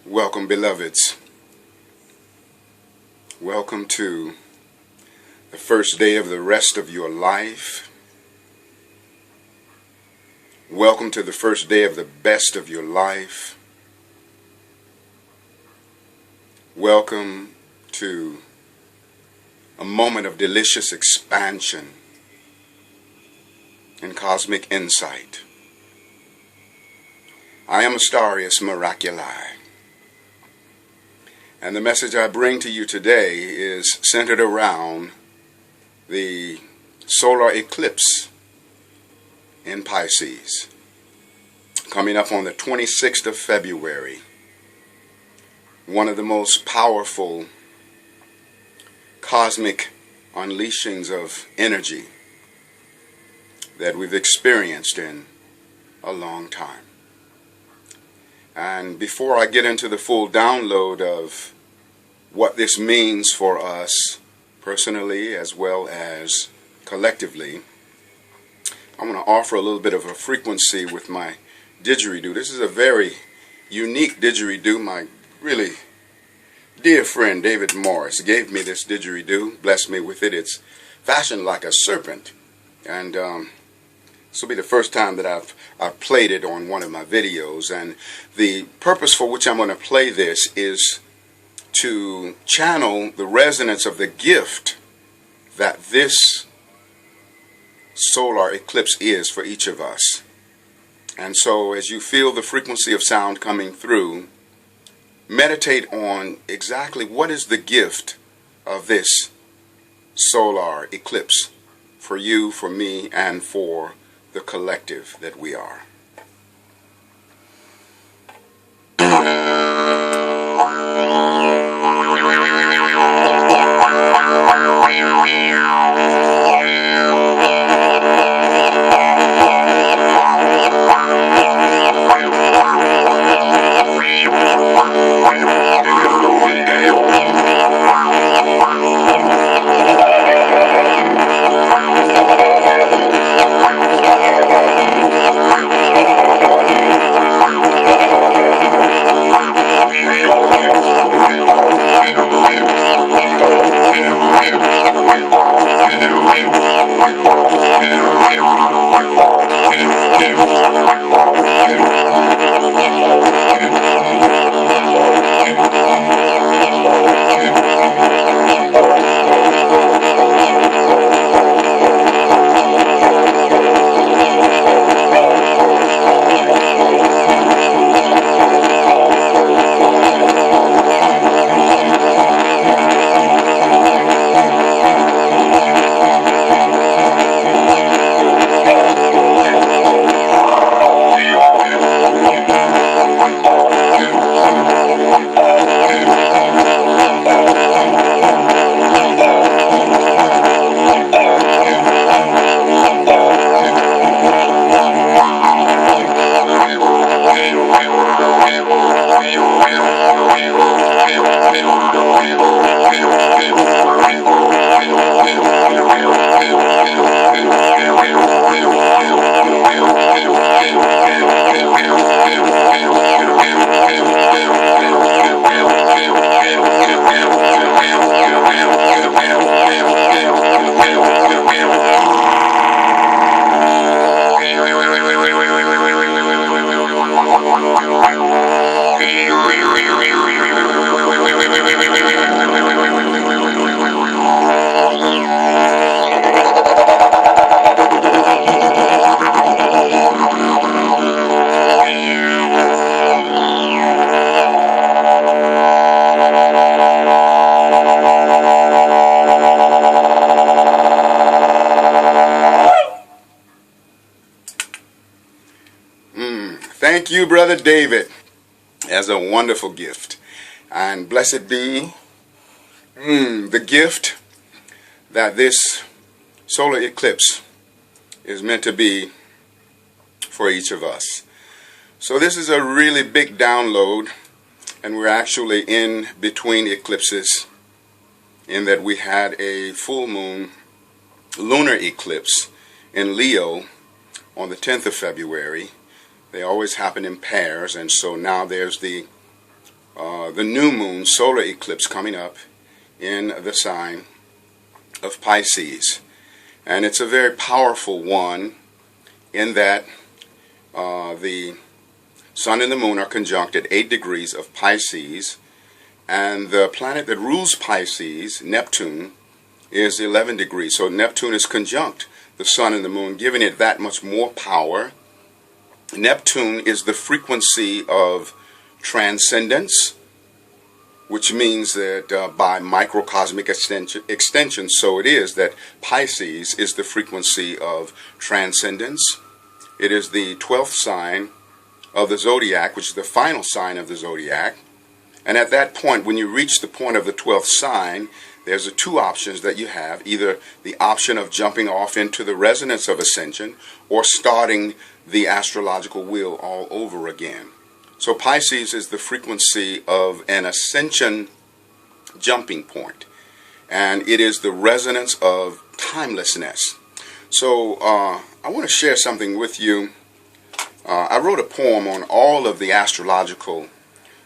Welcome, beloveds. Welcome to the first day of the rest of your life. Welcome to the first day of the best of your life. Welcome to a moment of delicious expansion and cosmic insight. I am Astarius Miraculi. And the message I bring to you today is centered around the solar eclipse in Pisces, coming up on the 26th of February. One of the most powerful cosmic unleashings of energy that we've experienced in a long time. And before I get into the full download of what this means for us personally as well as collectively, I want to offer a little bit of a frequency with my Didgeridoo. This is a very unique Didgeridoo. My really dear friend David Morris gave me this Didgeridoo, blessed me with it. It's fashioned like a serpent, and this will be the first time that I've played it on one of my videos, and the purpose for which I'm going to play this is to channel the resonance of the gift that this solar eclipse is for each of us. And so as you feel the frequency of sound coming through, meditate on exactly what is the gift of this solar eclipse for you, for me, and for the collective that we are. Thank you, Brother David, as a wonderful gift. And blessed be the gift that this solar eclipse is meant to be for each of us. So this is a really big download, and we're actually in between eclipses in that we had a full moon lunar eclipse in Leo on the 10th of February. They always happen in pairs, and so now there's the new moon solar eclipse coming up in the sign of Pisces. And it's a very powerful one in that the sun and the moon are conjunct at 8 degrees of Pisces, and the planet that rules Pisces, Neptune, is 11 degrees. So Neptune is conjunct the sun and the moon, giving it that much more power. Neptune is the frequency of transcendence, which means that by microcosmic extension, so it is that Pisces is the frequency of transcendence. It is the 12th sign of the zodiac, which is the final sign of the zodiac. And at that point, when you reach the point of the 12th sign, there's the two options that you have: either the option of jumping off into the resonance of ascension or starting the astrological wheel all over again. So Pisces is the frequency of an ascension jumping point, and it is the resonance of timelessness. So I want to share something with you. I wrote a poem on all of the astrological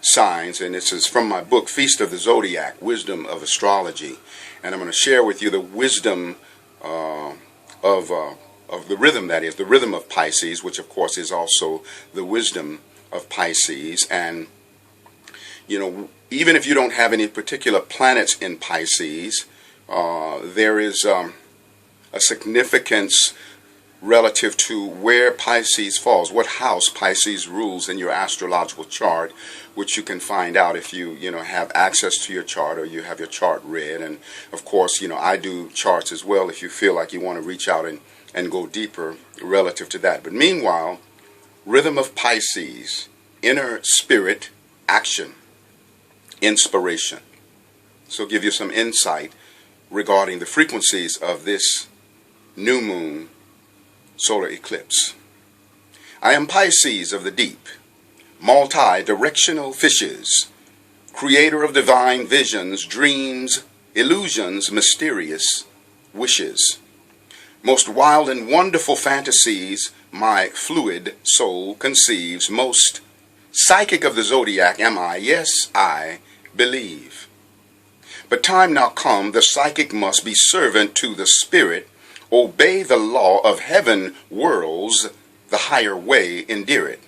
signs, and this is from my book, Feast of the Zodiac, Wisdom of Astrology. And I'm going to share with you the wisdom of the rhythm, that is, the rhythm of Pisces, which of course is also the wisdom of Pisces. And, you know, even if you don't have any particular planets in Pisces, there is a significance relative to where Pisces falls, what house Pisces rules in your astrological chart, which you can find out if you have access to your chart or you have your chart read. And of course, I do charts as well if you feel like you want to reach out and go deeper relative to that. But meanwhile, rhythm of Pisces, inner spirit, action, inspiration. So give you some insight regarding the frequencies of this new moon solar eclipse. I am Pisces of the deep, multi-directional fishes, creator of divine visions, dreams, illusions, mysterious wishes. Most wild and wonderful fantasies my fluid soul conceives. Most psychic of the zodiac am I, yes, I believe. But time now come, the psychic must be servant to the spirit, obey the law of heaven worlds, the higher way endear it.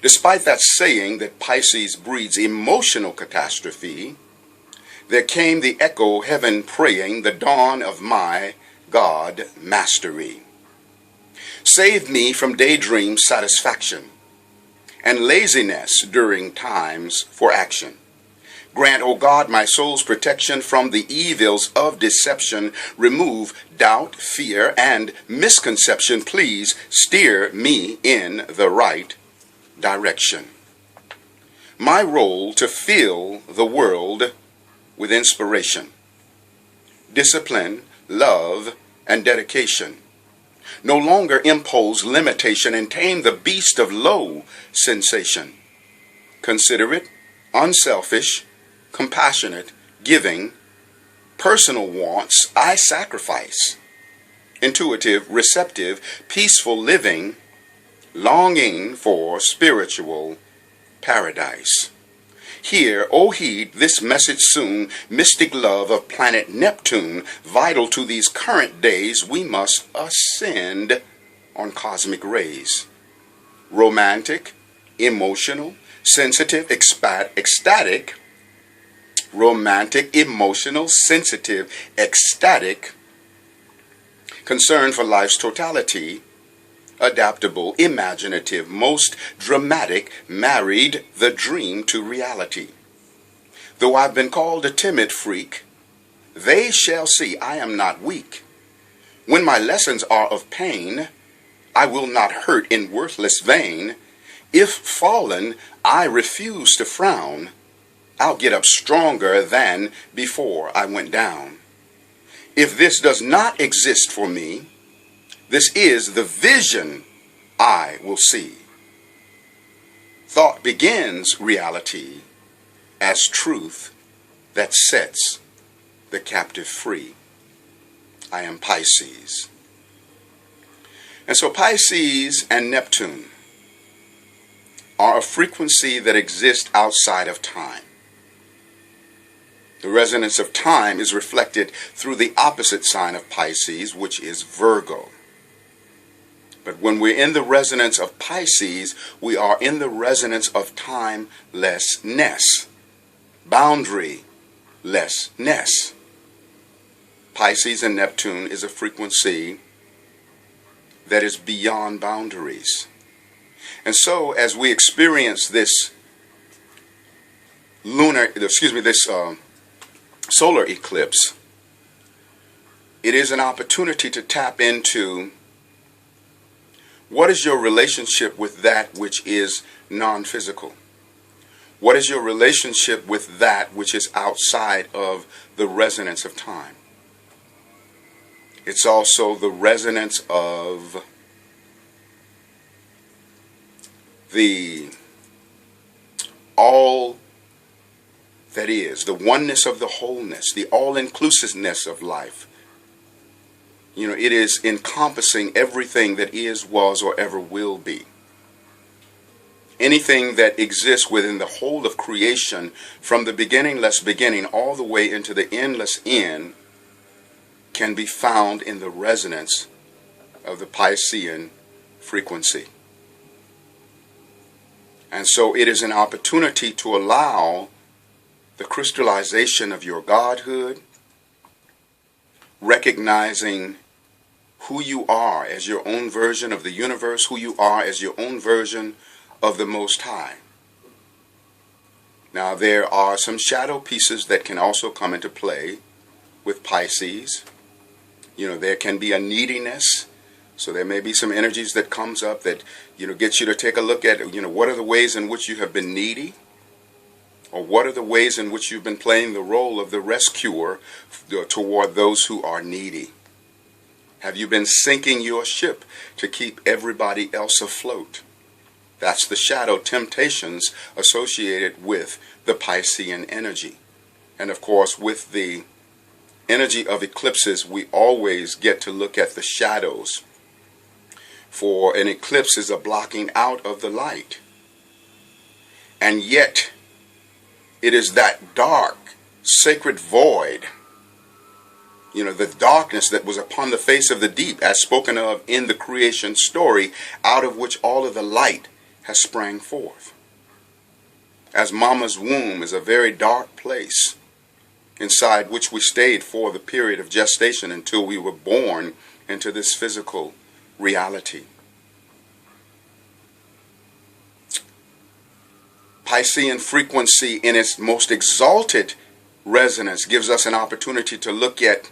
Despite that saying that Pisces breeds emotional catastrophe, there came the echo heaven praying, the dawn of my God mastery. Save me from daydream satisfaction and laziness during times for action. Grant, O God, my soul's protection from the evils of deception. Remove doubt, fear, and misconception. Please steer me in the right direction. My role to fill the world with inspiration, discipline, love, and dedication. No longer impose limitation and tame the beast of low sensation. Considerate, unselfish, compassionate, giving, personal wants I sacrifice. Intuitive, receptive, peaceful living, longing for spiritual paradise. Hear, O heed this message soon, mystic love of planet Neptune, vital to these current days, we must ascend on cosmic rays. Romantic, emotional, sensitive, ecstatic, romantic, emotional, sensitive, ecstatic, concern for life's totality, adaptable, imaginative, most dramatic, married the dream to reality. Though I've been called a timid freak, they shall see I am not weak. When my lessons are of pain, I will not hurt in worthless vain. If fallen, I refuse to frown. I'll get up stronger than before I went down. If this does not exist for me, this is the vision I will see. Thought begins reality as truth that sets the captive free. I am Pisces. And so Pisces and Neptune are a frequency that exists outside of time. The resonance of time is reflected through the opposite sign of Pisces, which is Virgo. But when we're in the resonance of Pisces, we are in the resonance of timelessness, boundarylessness. Pisces and Neptune is a frequency that is beyond boundaries. And so as we experience this solar eclipse, it is an opportunity to tap into what is your relationship with that which is non-physical? What is your relationship with that which is outside of the resonance of time? It's also the resonance of the all that is, the oneness of the wholeness, the all-inclusiveness of life. You know, it is encompassing everything that is, was, or ever will be. Anything that exists within the whole of creation, from the beginningless beginning all the way into the endless end, can be found in the resonance of the Piscean frequency. And so it is an opportunity to allow the crystallization of your Godhood, recognizing who you are as your own version of the universe, who you are as your own version of the Most High. Now there are some shadow pieces that can also come into play with Pisces. You know, there can be a neediness. So there may be some energies that comes up that, gets you to take a look at, what are the ways in which you have been needy? Or what are the ways in which you've been playing the role of the rescuer toward those who are needy? Have you been sinking your ship to keep everybody else afloat? That's the shadow temptations associated with the Piscean energy. And of course, with the energy of eclipses, we always get to look at the shadows. For an eclipse is a blocking out of the light. And yet, it is that dark, sacred void, the darkness that was upon the face of the deep, as spoken of in the creation story, out of which all of the light has sprang forth. As Mama's womb is a very dark place, inside which we stayed for the period of gestation until we were born into this physical reality. Piscean frequency in its most exalted resonance gives us an opportunity to look at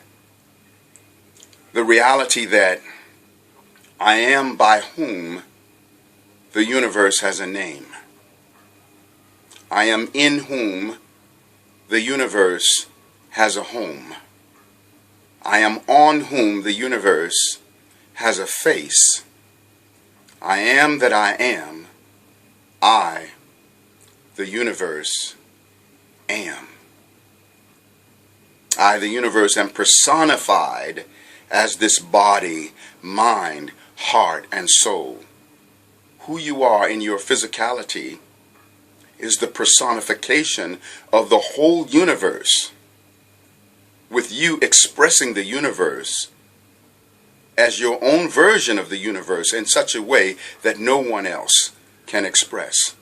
the reality that I am by whom the universe has a name. I am in whom the universe has a home. I am on whom the universe has a face. I am that I am. I, the universe, am. I, the universe, am personified as this body, mind, heart, and soul. Who you are in your physicality is the personification of the whole universe, with you expressing the universe as your own version of the universe in such a way that no one else can express.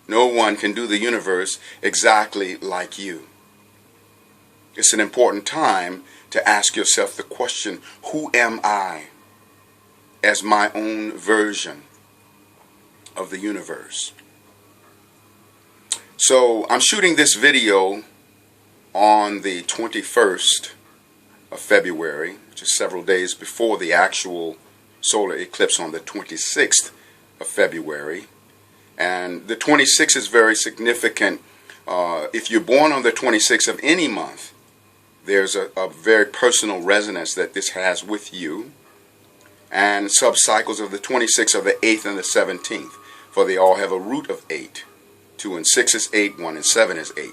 No one can do the universe exactly like you. It's an important time to ask yourself the question, who am I as my own version of the universe? So I'm shooting this video on the 21st of February, which is several days before the actual solar eclipse on the 26th of February. And the 26th is very significant. If you're born on the 26th of any month, there's a very personal resonance that this has with you. And sub-cycles of the 26th of the 8th and the 17th, for they all have a root of 8. 2 and 6 is 8, 1 and 7 is 8.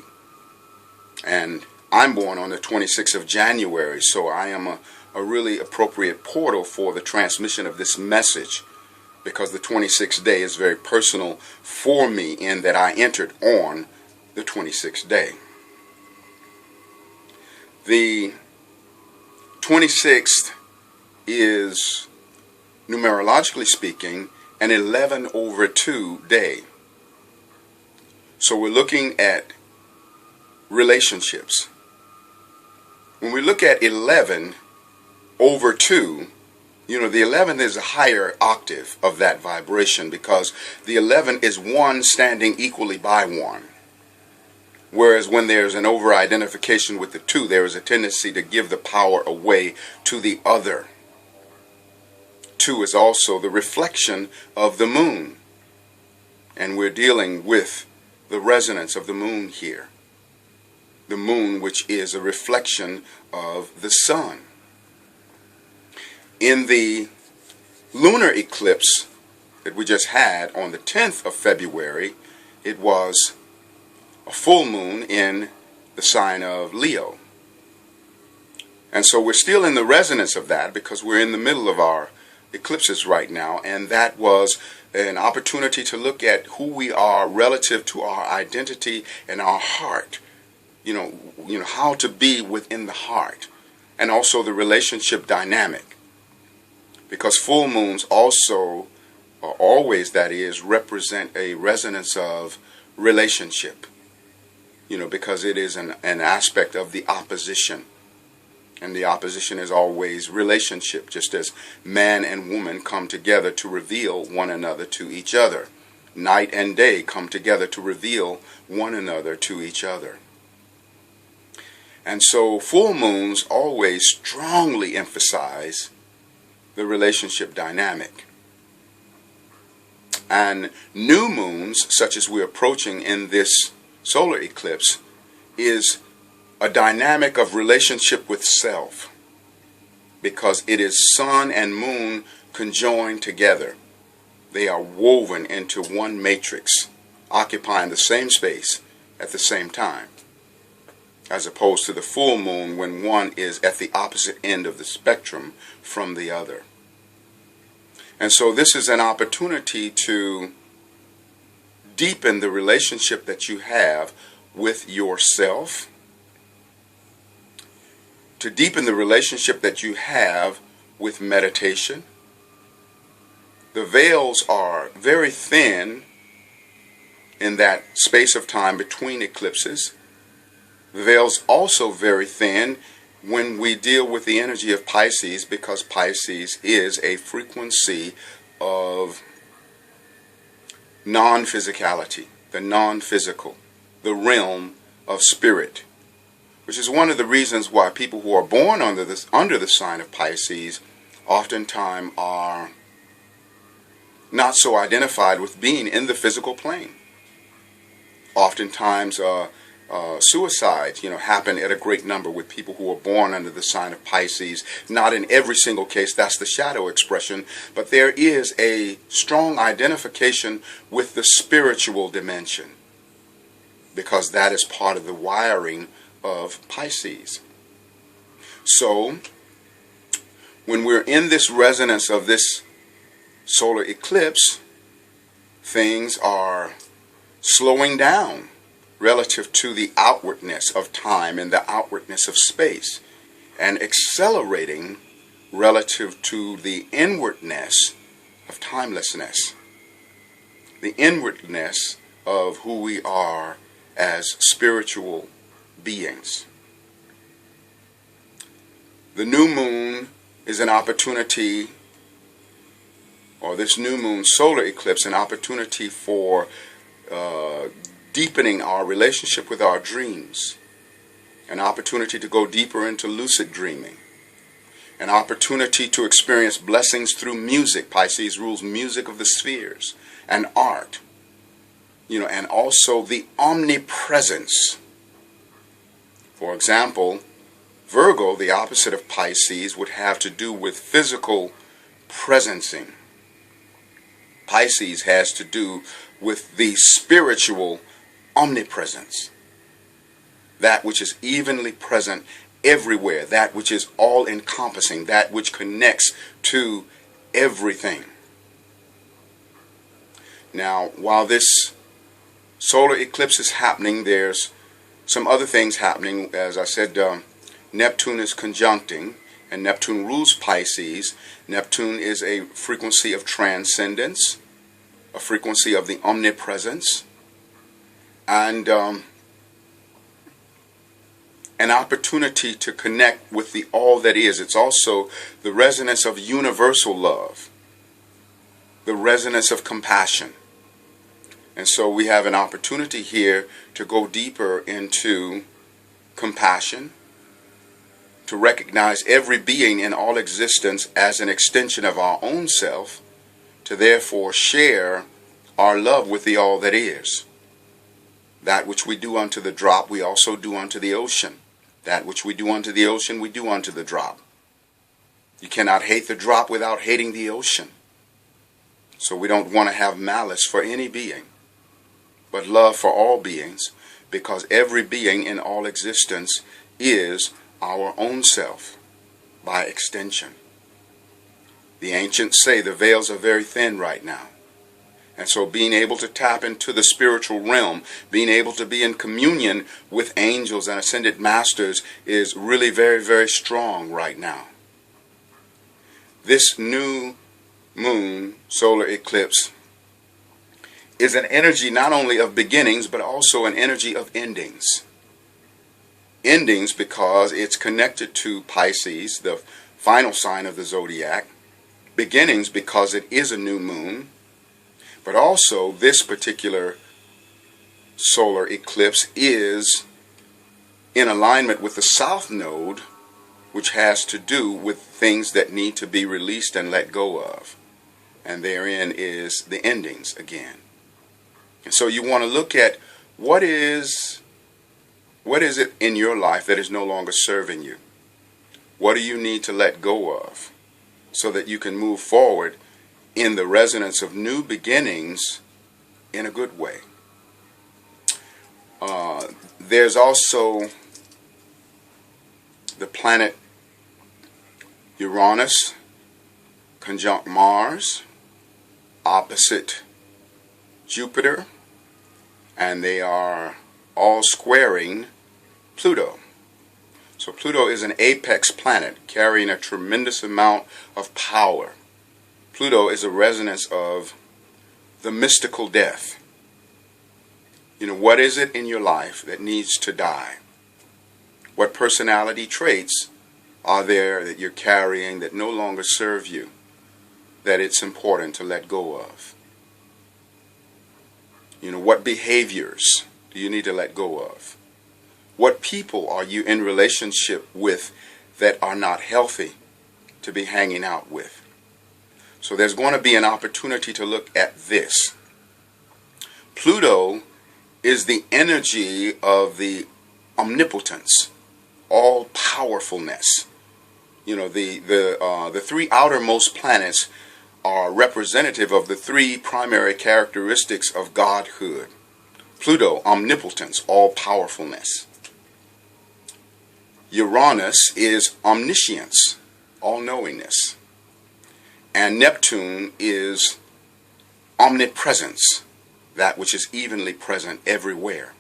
And I'm born on the 26th of January, so I am a really appropriate portal for the transmission of this message, because the 26th day is very personal for me in that I entered on the 26th day. The 26th is, numerologically speaking, an 11/2 day. So we're looking at relationships. When we look at 11/2, the 11 is a higher octave of that vibration, because the 11 is one standing equally by one. Whereas when there's an over-identification with the 2, there is a tendency to give the power away to the other. 2 is also the reflection of the moon. And we're dealing with the resonance of the moon here. The moon, which is a reflection of the sun. In the lunar eclipse that we just had on the 10th of February, it was a full moon in the sign of Leo. And so we're still in the resonance of that, because we're in the middle of our eclipses right now, and that was an opportunity to look at who we are relative to our identity and our heart. How to be within the heart, and also the relationship dynamic. Because full moons also, or always that is, represent a resonance of relationship. Because it is an aspect of the opposition. And the opposition is always relationship, just as man and woman come together to reveal one another to each other. Night and day come together to reveal one another to each other. And so full moons always strongly emphasize the relationship dynamic. And new moons, such as we're approaching in this solar eclipse, is a dynamic of relationship with self, because it is sun and moon conjoined together. They are woven into one matrix, occupying the same space at the same time, as opposed to the full moon, when one is at the opposite end of the spectrum from the other. And so this is an opportunity to deepen the relationship that you have with yourself, to deepen the relationship that you have with meditation. The veils are very thin in that space of time between eclipses. The veil's also very thin when we deal with the energy of Pisces, because Pisces is a frequency of non-physicality, the non-physical, the realm of spirit, which is one of the reasons why people who are born under the sign of Pisces oftentimes are not so identified with being in the physical plane. Oftentimes suicides happen at a great number with people who are born under the sign of Pisces. Not in every single case, that's the shadow expression, but there is a strong identification with the spiritual dimension, because that is part of the wiring of Pisces. So when we're in this resonance of this solar eclipse, things are slowing down relative to the outwardness of time and the outwardness of space, and accelerating relative to the inwardness of timelessness, the inwardness of who we are as spiritual beings. The new moon is an opportunity, or this new moon solar eclipse, an opportunity for deepening our relationship with our dreams, an opportunity to go deeper into lucid dreaming, An opportunity to experience blessings through music. Pisces rules music of the spheres and art. And also the omnipresence. For example, Virgo, the opposite of Pisces, would have to do with physical presencing. Pisces has to do with the spiritual omnipresence. That which is evenly present everywhere, that which is all-encompassing, that which connects to everything. Now, while this solar eclipse is happening, there's some other things happening. As I said, Neptune is conjuncting, and Neptune rules Pisces. Neptune is a frequency of transcendence, a frequency of the omnipresence, and an opportunity to connect with the all that is. It's also the resonance of universal love, the resonance of compassion. And so we have an opportunity here to go deeper into compassion, to recognize every being in all existence as an extension of our own self, to therefore share our love with the all that is. That which we do unto the drop, we also do unto the ocean. That which we do unto the ocean, we do unto the drop. You cannot hate the drop without hating the ocean. So we don't want to have malice for any being, but love for all beings, because every being in all existence is our own self by extension. The ancients say the veils are very thin right now. And so being able to tap into the spiritual realm, being able to be in communion with angels and ascended masters is really very, very strong right now. This new moon solar eclipse is an energy not only of beginnings, but also an energy of endings. Endings because it's connected to Pisces, the final sign of the zodiac. Beginnings because it is a new moon. But also, this particular solar eclipse is in alignment with the South Node, which has to do with things that need to be released and let go of. And therein is the endings again. And so you want to look at what is it in your life that is no longer serving you? What do you need to let go of so that you can move forward in the resonance of new beginnings in a good way? There's also the planet Uranus conjunct Mars, opposite Jupiter, and they are all squaring Pluto. So Pluto is an apex planet carrying a tremendous amount of power. Pluto is a resonance of the mystical death. What is it in your life that needs to die? What personality traits are there that you're carrying that no longer serve you, that it's important to let go of? What behaviors do you need to let go of? What people are you in relationship with that are not healthy to be hanging out with? So there's going to be an opportunity to look at this. Pluto is the energy of the omnipotence, all powerfulness. The three outermost planets are representative of the three primary characteristics of Godhood. Pluto, omnipotence, all powerfulness. Uranus is omniscience, all-knowingness. And Neptune is omnipresence, that which is evenly present everywhere.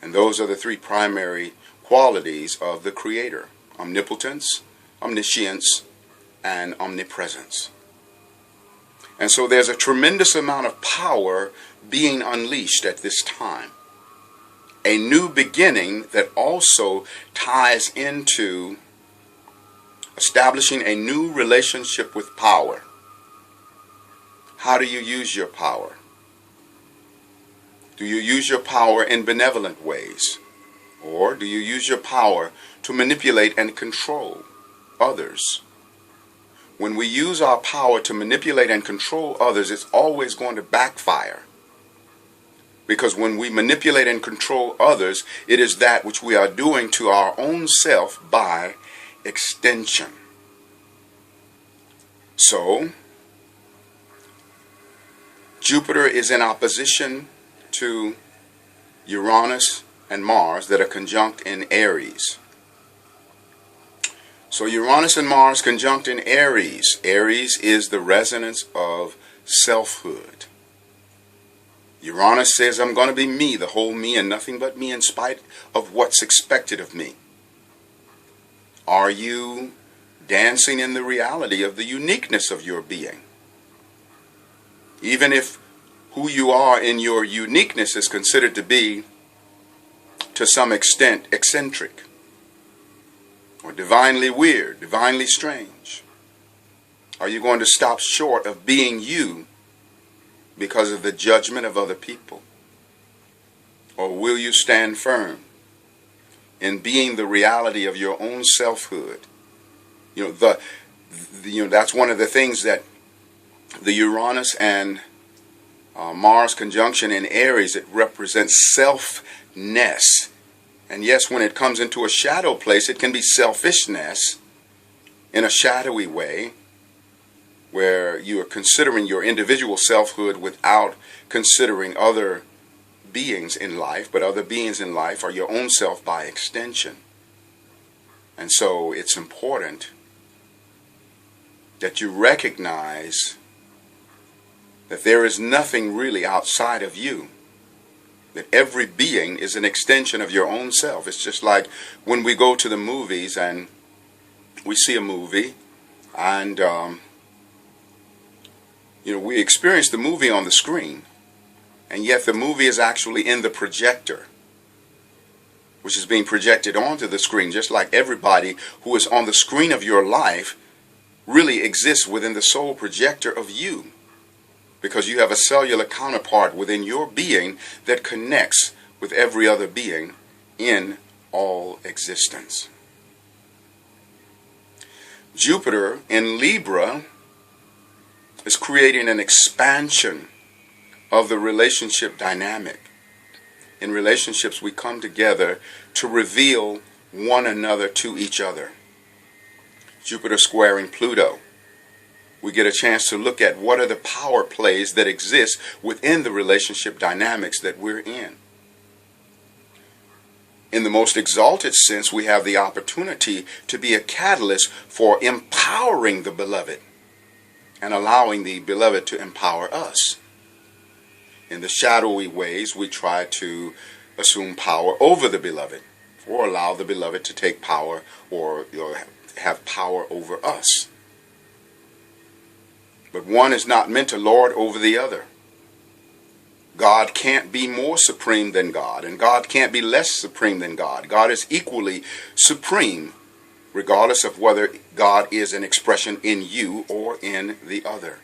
And those are the three primary qualities of the Creator: omnipotence, omniscience, and omnipresence. And so there's a tremendous amount of power being unleashed at this time. A new beginning that also ties into establishing a new relationship with power. How do you use your power? Do you use your power in benevolent ways? Or do you use your power to manipulate and control? others. When we use our power to manipulate and control others, it's always going to backfire. Because when we manipulate and control others, it is that which we are doing to our own self by extension. So, Jupiter is in opposition to Uranus and Mars that are conjunct in Aries. So Uranus and Mars conjunct in Aries. Aries is the resonance of selfhood. Uranus says, I'm going to be me, the whole me, and nothing but me in spite of what's expected of me. Are you dancing in the reality of the uniqueness of your being? Even if who you are in your uniqueness is considered to be, to some extent, eccentric, or divinely weird, divinely strange, are you going to stop short of being you because of the judgment of other people? Or will you stand firm in being the reality of your own selfhood? That's one of the things that the Uranus and Mars conjunction in Aries, it represents selfness. And yes, when it comes into a shadow place, it can be selfishness in a shadowy way, where you are considering your individual selfhood without considering other beings in life, but other beings in life are your own self by extension. And so it's important that you recognize that there is nothing really outside of you, that every being is an extension of your own self. It's just like when we go to the movies and we see a movie and we experience the movie on the screen, and yet the movie is actually in the projector, which is being projected onto the screen, just like everybody who is on the screen of your life really exists within the soul projector of you, because you have a cellular counterpart within your being that connects with every other being in all existence. Jupiter in Libra is creating an expansion of the relationship dynamic. In relationships, we come together to reveal one another to each other. Jupiter squaring Pluto, we get a chance to look at what are the power plays that exist within the relationship dynamics that we're in. In the most exalted sense, we have the opportunity to be a catalyst for empowering the beloved and allowing the beloved to empower us. In the shadowy ways, we try to assume power over the beloved, or allow the beloved to take power or have power over us. But one is not meant to lord over the other. God can't be more supreme than God, and God can't be less supreme than God. God is equally supreme, regardless of whether God is an expression in you or in the other.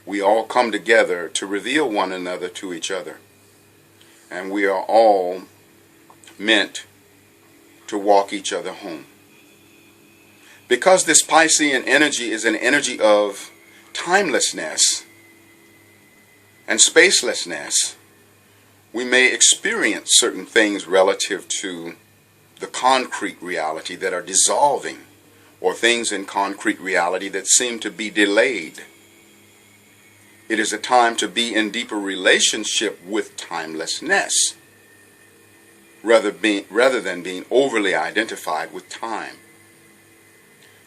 We all come together to reveal one another to each other, and we are all meant to walk each other home. Because this Piscean energy is an energy of timelessness and spacelessness, we may experience certain things relative to the concrete reality that are dissolving, or things in concrete reality that seem to be delayed. It is a time to be in deeper relationship with timelessness, rather than being overly identified with time.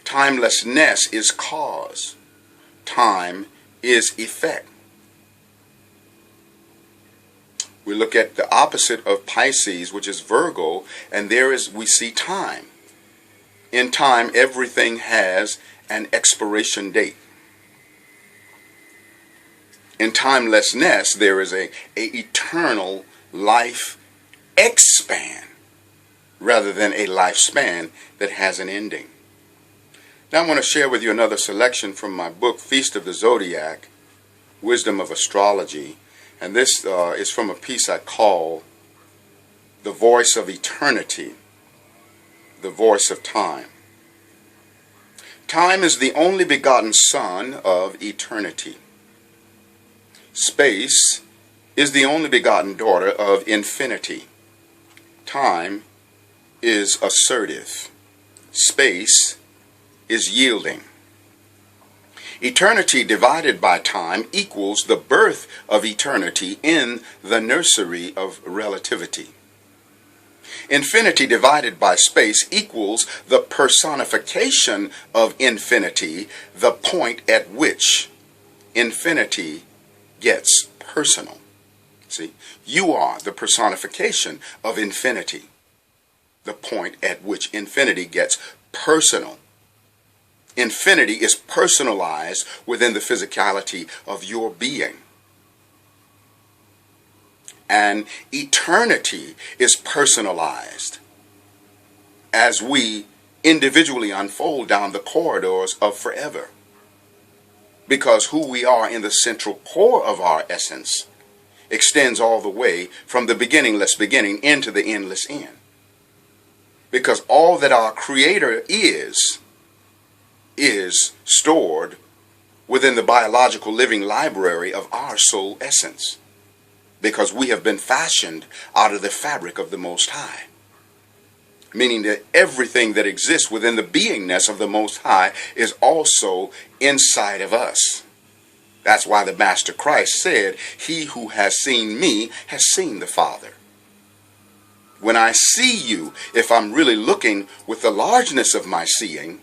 Timelessness is cause. Time is effect. We look at the opposite of Pisces, which is Virgo, and we see time. In time, everything has an expiration date. In timelessness, there is a eternal life span, rather than a lifespan that has an ending. Now I want to share with you another selection from my book, Feast of the Zodiac, Wisdom of Astrology. And this is from a piece I call The Voice of Eternity. the voice of time. Time is the only begotten son of eternity. Space is the only begotten daughter of infinity. Time is assertive. Space is yielding. Eternity divided by time equals the birth of eternity in the nursery of relativity. Infinity divided by space equals the personification of infinity, the point at which infinity gets personal. See, you are the personification of infinity, the point at which infinity gets personal. Infinity is personalized within the physicality of your being. And eternity is personalized as we individually unfold down the corridors of forever. Because who we are in the central core of our essence extends all the way from the beginningless beginning into the endless end. Because all that our Creator is stored within the biological living library of our soul essence. Because we have been fashioned out of the fabric of the Most High. Meaning that everything that exists within the beingness of the Most High is also inside of us. That's why the Master Christ said, "He who has seen me has seen the Father." When I see you, if I'm really looking with the largeness of my seeing,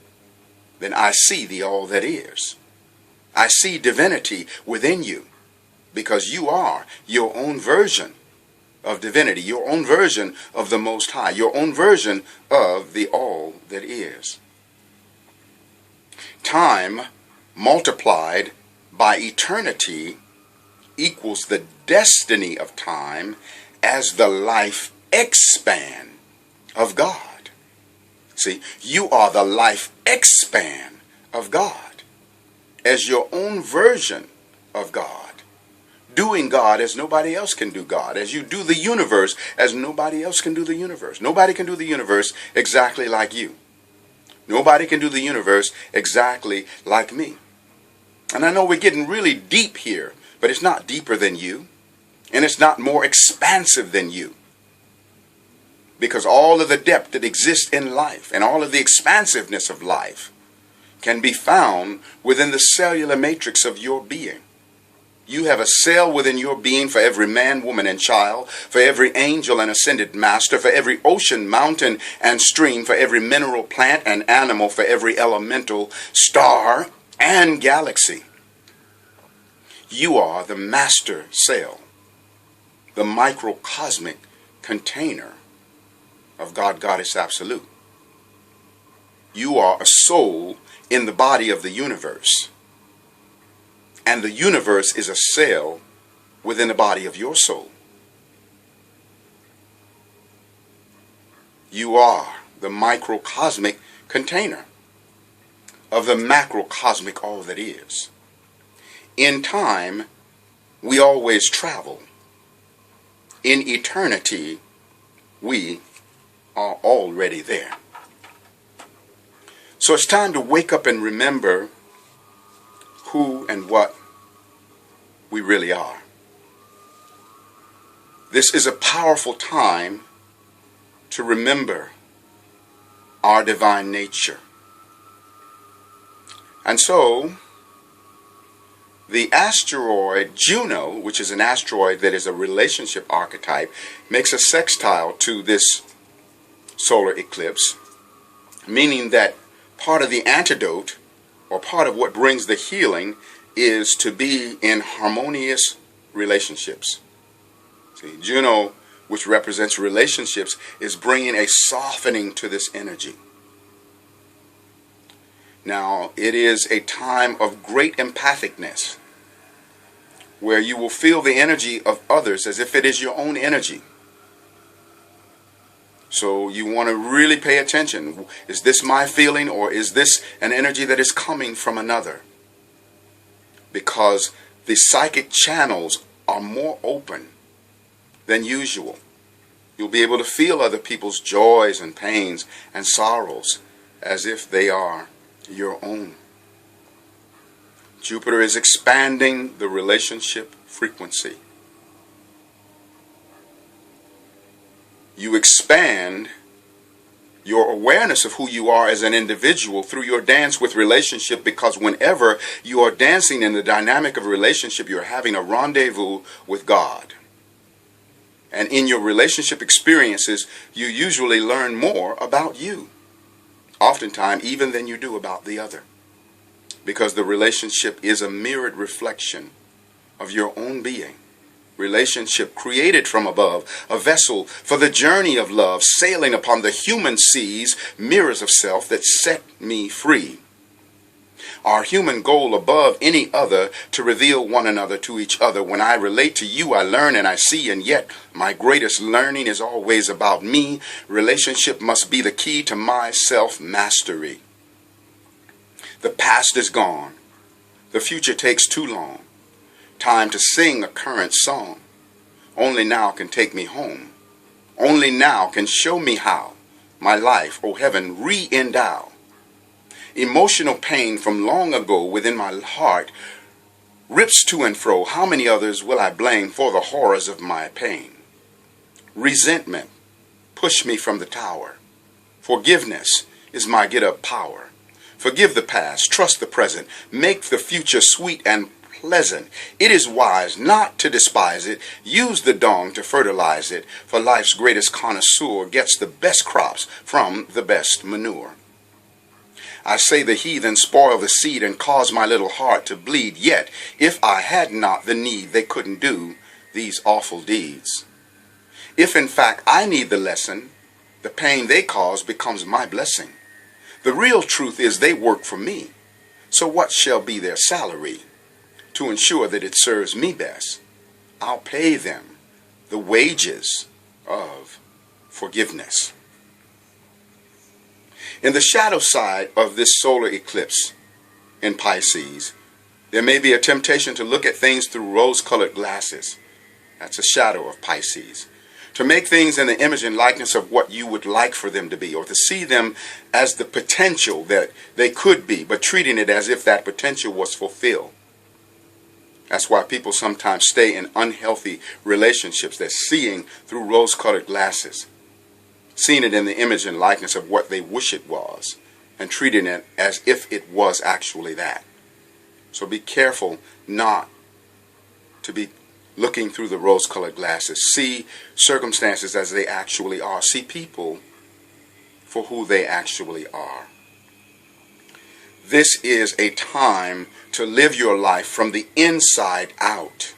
then I see the all that is. I see divinity within you. Because you are your own version of divinity, your own version of the Most High, your own version of the all that is. Time multiplied by eternity equals the destiny of time as the life expan of God. See, you are the life expan of God as your own version of God. Doing God as nobody else can do God. As you do the universe as nobody else can do the universe. Nobody can do the universe exactly like you. Nobody can do the universe exactly like me. And I know we're getting really deep here, but it's not deeper than you. And it's not more expansive than you. Because all of the depth that exists in life and all of the expansiveness of life can be found within the cellular matrix of your being. You have a cell within your being for every man, woman, and child, for every angel and ascended master, for every ocean, mountain, and stream, for every mineral, plant, and animal, for every elemental, star, and galaxy. You are the master cell, the microcosmic container of God, Goddess Absolute. You are a soul in the body of the universe. And the universe is a cell within the body of your soul. You are the microcosmic container of the macrocosmic all that is. In time, we always travel. In eternity, we are already there. So it's time to wake up and remember who and what we really are. This is a powerful time to remember our divine nature. And so, the asteroid Juno, which is an asteroid that is a relationship archetype, makes a sextile to this solar eclipse, meaning that part of the antidote or part of what brings the healing is to be in harmonious relationships. See, Juno, which represents relationships, is bringing a softening to this energy. Now, it is a time of great empathicness, where you will feel the energy of others as if it is your own energy. So you want to really pay attention. Is this my feeling, or is this an energy that is coming from another? Because the psychic channels are more open than usual. You'll be able to feel other people's joys and pains and sorrows as if they are your own. Jupiter is expanding the relationship frequency. You expand your awareness of who you are as an individual through your dance with relationship, because whenever you are dancing in the dynamic of a relationship, you're having a rendezvous with God. And in your relationship experiences, you usually learn more about you, oftentimes even than you do about the other, because the relationship is a mirrored reflection of your own being. Relationship created from above, a vessel for the journey of love, sailing upon the human seas, mirrors of self that set me free. Our human goal above any other, to reveal one another to each other. When I relate to you, I learn and I see, and yet my greatest learning is always about me. Relationship must be the key to my self-mastery. The past is gone. The future takes too long. Time to sing a current song. Only now can take me home. Only now can show me how my life, oh heaven, re-endow. Emotional pain from long ago within my heart rips to and fro. How many others will I blame for the horrors of my pain? Resentment push me from the tower. Forgiveness is my get-up power. Forgive the past, trust the present, make the future sweet and pleasant. It is wise not to despise it. Use the dawn to fertilize it, for life's greatest connoisseur gets the best crops from the best manure. I say the heathen spoil the seed and cause my little heart to bleed, yet if I had not the need, they couldn't do these awful deeds. If in fact I need the lesson, the pain they cause becomes my blessing. The real truth is they work for me, so what shall be their salary? To ensure that it serves me best, I'll pay them the wages of forgiveness. In the shadow side of this solar eclipse in Pisces, there may be a temptation to look at things through rose-colored glasses. That's a shadow of Pisces. To make things in the image and likeness of what you would like for them to be, or to see them as the potential that they could be, but treating it as if that potential was fulfilled. That's why people sometimes stay in unhealthy relationships. They're seeing through rose-colored glasses, seeing it in the image and likeness of what they wish it was, and treating it as if it was actually that. So be careful not to be looking through the rose-colored glasses. See circumstances as they actually are. See people for who they actually are. This is a time to live your life from the inside out.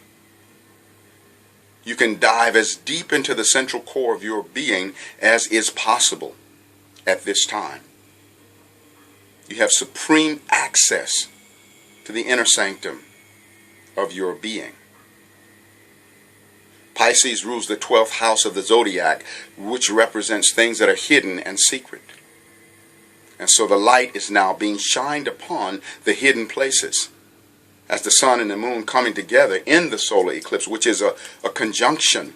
You can dive as deep into the central core of your being as is possible at this time. You have supreme access to the inner sanctum of your being. Pisces rules the 12th house of the zodiac, which represents things that are hidden and secret. And so the light is now being shined upon the hidden places, as the sun and the moon coming together in the solar eclipse, which is a conjunction.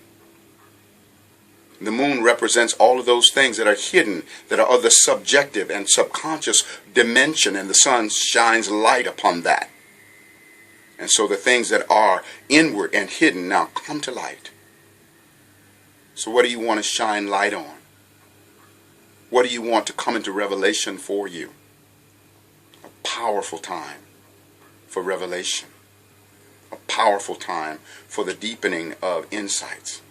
The moon represents all of those things that are hidden, that are of the subjective and subconscious dimension, and the sun shines light upon that. And so the things that are inward and hidden now come to light. So what do you want to shine light on? What do you want to come into revelation for you? A powerful time for revelation. A powerful time for the deepening of insights.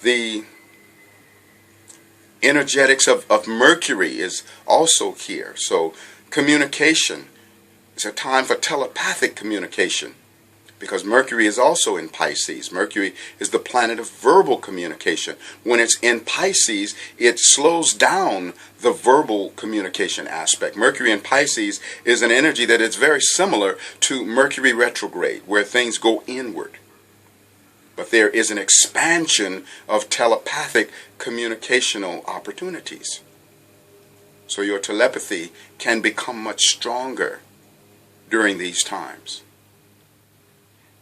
The energetics of Mercury is also here. So communication is a time for telepathic communication, because Mercury is also in Pisces. Mercury is the planet of verbal communication. When it's in Pisces, it slows down the verbal communication aspect. Mercury in Pisces is an energy that is very similar to Mercury retrograde, where things go inward. But there is an expansion of telepathic communicational opportunities. So your telepathy can become much stronger during these times.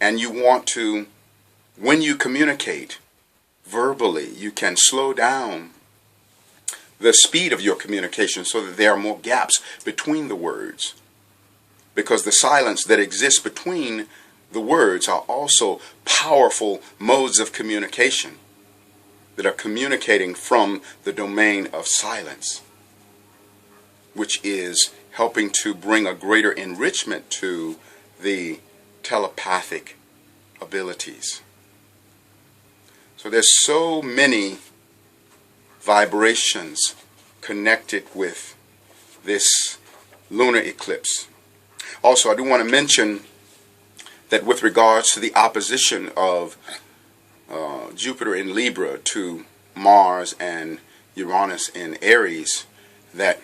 And you want to when you communicate verbally, you can slow down the speed of your communication so that there are more gaps between the words. Because the silence that exists between the words are also powerful modes of communication that are communicating from the domain of silence, which is helping to bring a greater enrichment to the telepathic abilities. So there's so many vibrations connected with this lunar eclipse. Also, I do want to mention that with regards to the opposition of Jupiter in Libra to Mars and Uranus in Aries, that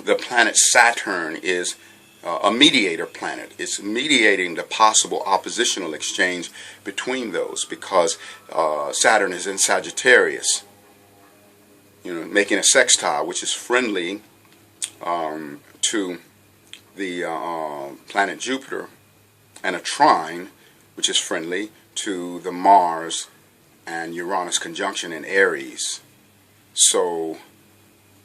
the planet Saturn is a mediator planet. It's mediating the possible oppositional exchange between those, because Saturn is in Sagittarius, making a sextile, which is friendly to the planet Jupiter, and a trine, which is friendly to the Mars and Uranus conjunction in Aries. So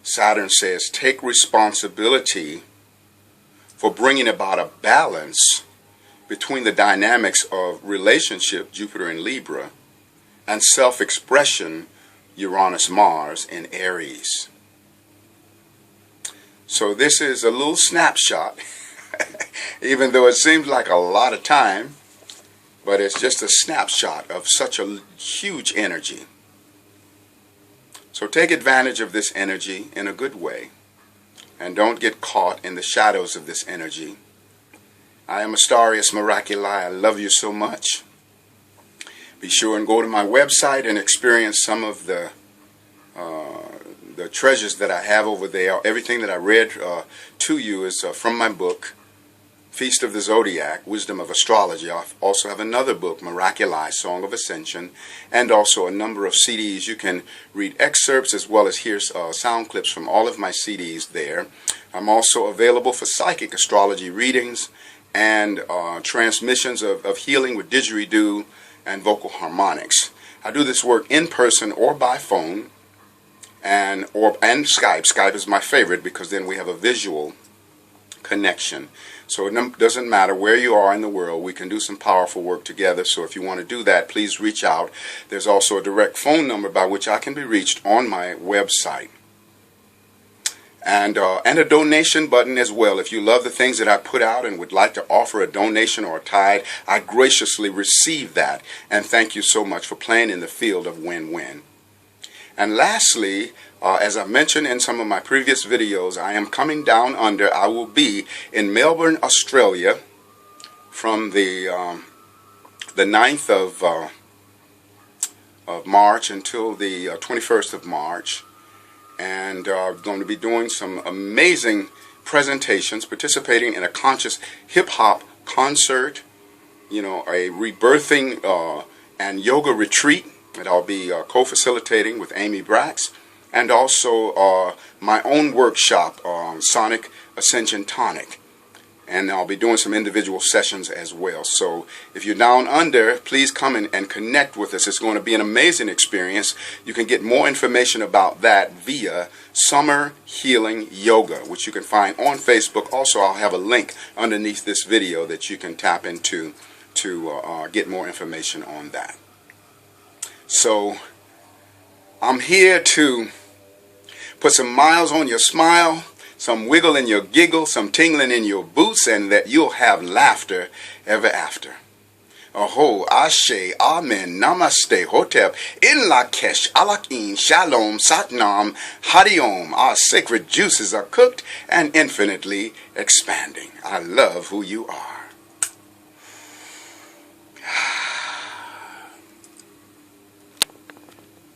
Saturn says, take responsibility for bringing about a balance between the dynamics of relationship, Jupiter in Libra, and self-expression, Uranus Mars in Aries. So this is a little snapshot, even though it seems like a lot of time, but it's just a snapshot of such a huge energy. So take advantage of this energy in a good way, and don't get caught in the shadows of this energy. I am Astarius Miraculi. I love you so much. Be sure and go to my website and experience some of the treasures that I have over there. Everything that I read to you is from my book, Feast of the Zodiac, Wisdom of Astrology. I also have another book, Miraculi, Song of Ascension, and also a number of CDs. You can read excerpts as well as hear sound clips from all of my CDs there. I'm also available for psychic astrology readings and transmissions of healing with Didgeridoo and vocal harmonics. I do this work in person or by phone, and Skype. Skype is my favorite because then we have a visual connection. So it doesn't matter where you are in the world, we can do some powerful work together. So if you want to do that, please reach out. There's also a direct phone number by which I can be reached on my website. And a donation button as well. If you love the things that I put out and would like to offer a donation or a tithe, I graciously receive that. And thank you so much for playing in the field of win-win. And lastly, as I mentioned in some of my previous videos, I am coming down under. I will be in Melbourne, Australia from the 9th of March until the 21st of March. And going to be doing some amazing presentations, participating in a conscious hip-hop concert, a rebirthing and yoga retreat that I'll be co-facilitating with Aimee Bracks, and also my own workshop on Sonic Ascension Tonic. And I'll be doing some individual sessions as well. So if you're down under, please come in and connect with us. It's going to be an amazing experience. You can get more information about that via Summer Healing Yoga, which you can find on Facebook. Also, I'll have a link underneath this video that you can tap into to get more information on that. So I'm here to put some miles on your smile, some wiggle in your giggle, some tingling in your boots, and that you'll have laughter ever after. Aho, Ashe, Amen, Namaste, Hotep, In Lakesh, Alakim, Shalom, Satnam, Hariom. Our sacred juices are cooked and infinitely expanding. I love who you are.